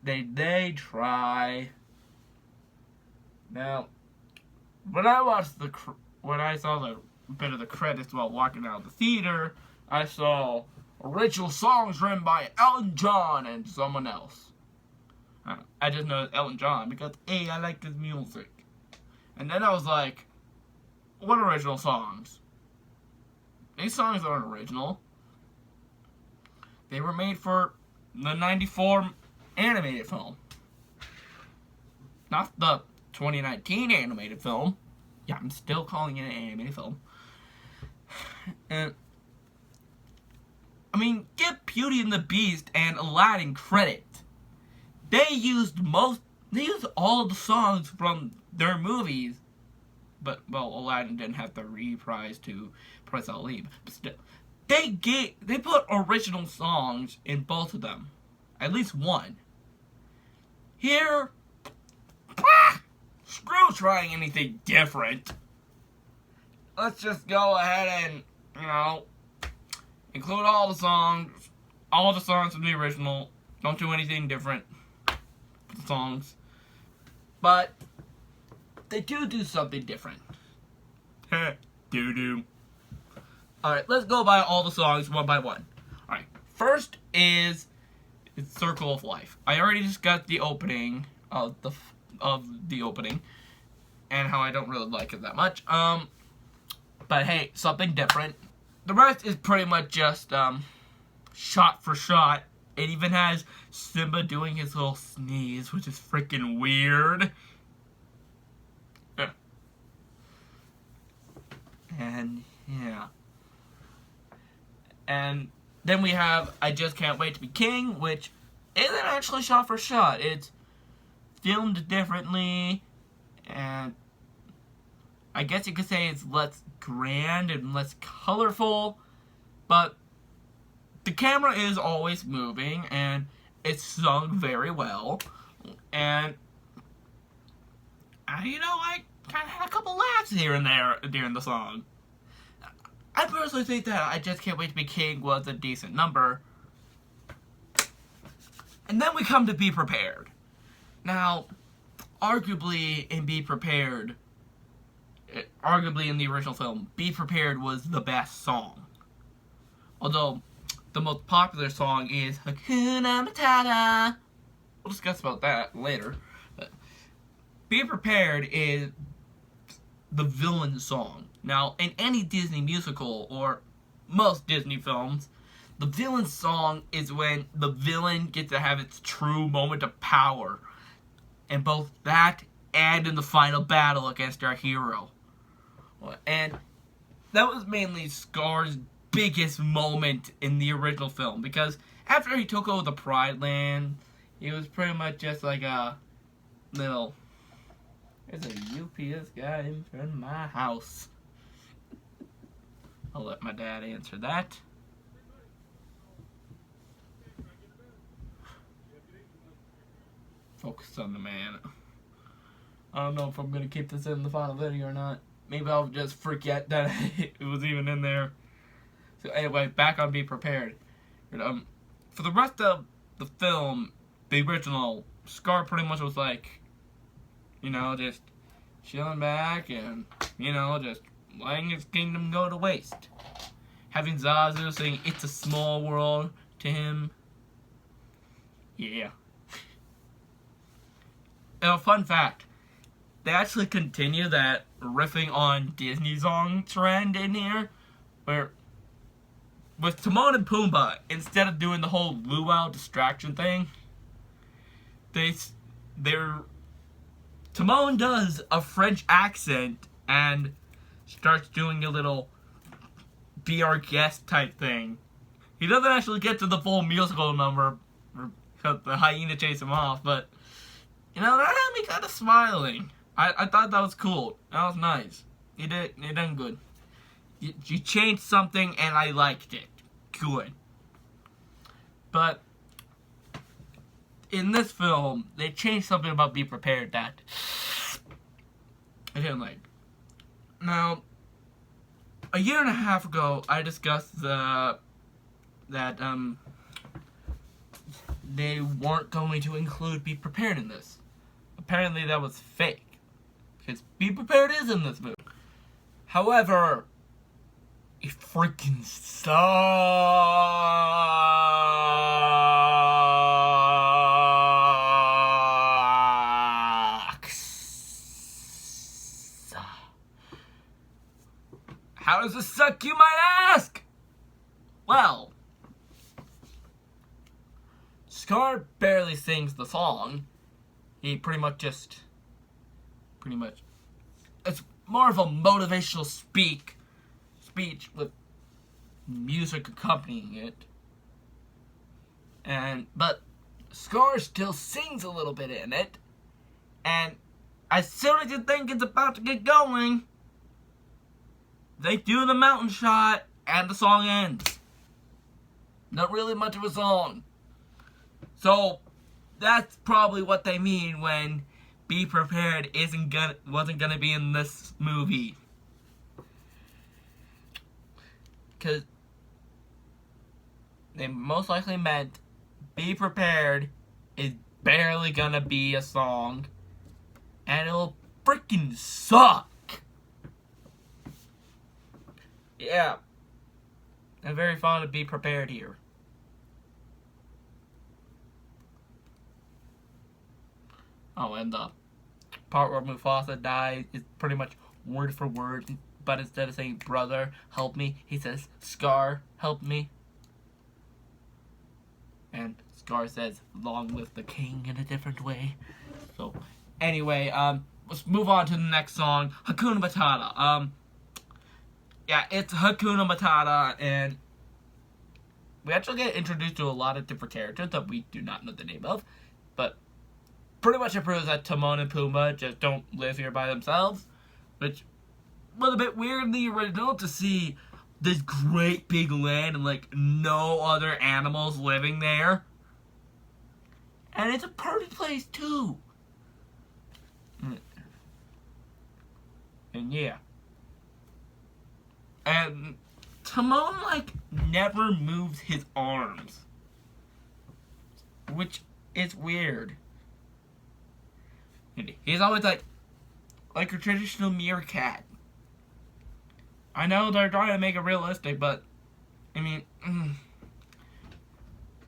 They try. Now, when I saw the bit of the credits while walking out of the theater, I saw original songs written by Elton John and someone else. I just know Elton John because A, I like his music. And then I was like, what original songs? These songs aren't original. They were made for the 94 animated film. Not the 2019 animated film. Yeah, I'm still calling it an animated film. And I mean, give Beauty and the Beast and Aladdin credit. They used all of the songs from their movies. But, well, Aladdin didn't have the reprise to Prince Ali. But still, they put original songs in both of them. At least one. Here, screw trying anything different. Let's just go ahead and, include all the songs from the original. Don't do anything different with the songs. But they do something different. Doo-doo. Alright, let's go by all the songs one by one. Alright, first is Circle of Life. I already discussed the opening of the opening and how I don't really like it that much. But hey, something different. The rest is pretty much just shot for shot. It even has Simba doing his little sneeze, which is freaking weird. And yeah. And then we have I Just Can't Wait to Be King, which isn't actually shot for shot. It's filmed differently, and I guess you could say it's less grand and less colorful, but the camera is always moving, and it's sung very well, and I kind of had a couple laughs here and there during the song. I personally think that I Just Can't Wait to Be King was a decent number. And then we come to Be Prepared. Now, arguably in Be Prepared, arguably in the original film, Be Prepared was the best song. Although, the most popular song is Hakuna Matata. We'll discuss about that later. But Be Prepared is the villain song. Now, in any Disney musical, or most Disney films, the villain song is when the villain gets to have its true moment of power. And both that and in the final battle against our hero. And that was mainly Scar's biggest moment in the original film. Because after he took over the Pride Land, he was pretty much just like a little... There's a UPS guy in front of my house. I'll let my dad answer that. Focus on the man. I don't know if I'm going to keep this in the final video or not. Maybe I'll just forget that it was even in there. So anyway, back on Be Prepared. For the rest of the film, the original, Scar pretty much was like, just chilling back and, just letting his kingdom go to waste. Having Zazu sing It's a Small World to him. Yeah. And a fun fact, they actually continue that riffing on Disney song trend in here, where with Timon and Pumbaa, instead of doing the whole luau distraction thing, Timon does a French accent and starts doing a little be our guest type thing. He doesn't actually get to the full musical number because the hyena chase him off, but that had me kind of smiling. I thought that was cool. That was nice. You done good. You changed something and I liked it. Good. But in this film, they changed something about Be Prepared that I didn't like. Now, a year and a half ago, I discussed that they weren't going to include Be Prepared in this. Apparently that was fake. Because Be Prepared is in this movie. However, it freaking sucks. How does this suck, you might ask? Well, Scar barely sings the song. He pretty much, it's more of a motivational speech with music accompanying it. But Scar still sings a little bit in it. And as soon as you think it's about to get going, they do the mountain shot and the song ends. Not really much of a song. So that's probably what they mean when Be Prepared wasn't gonna be in this movie. Cause they most likely meant Be Prepared is barely gonna be a song, and it'll freaking suck. Yeah, I'm very fond of Be Prepared here. Oh, and the part where Mufasa dies is pretty much word for word, but instead of saying brother, help me, he says Scar, help me. And Scar says, long live the king, in a different way. So, anyway, let's move on to the next song, Hakuna Matata. Yeah, it's Hakuna Matata, and we actually get introduced to a lot of different characters that we do not know the name of, but pretty much it proves that Timon and Pumbaa just don't live here by themselves, which was a bit weird in the original to see this great big land and like no other animals living there. And it's a perfect place too. And yeah. And Timon like never moves his arms, which is weird. He's always like a traditional meerkat. I know they're trying to make it realistic, but I mean,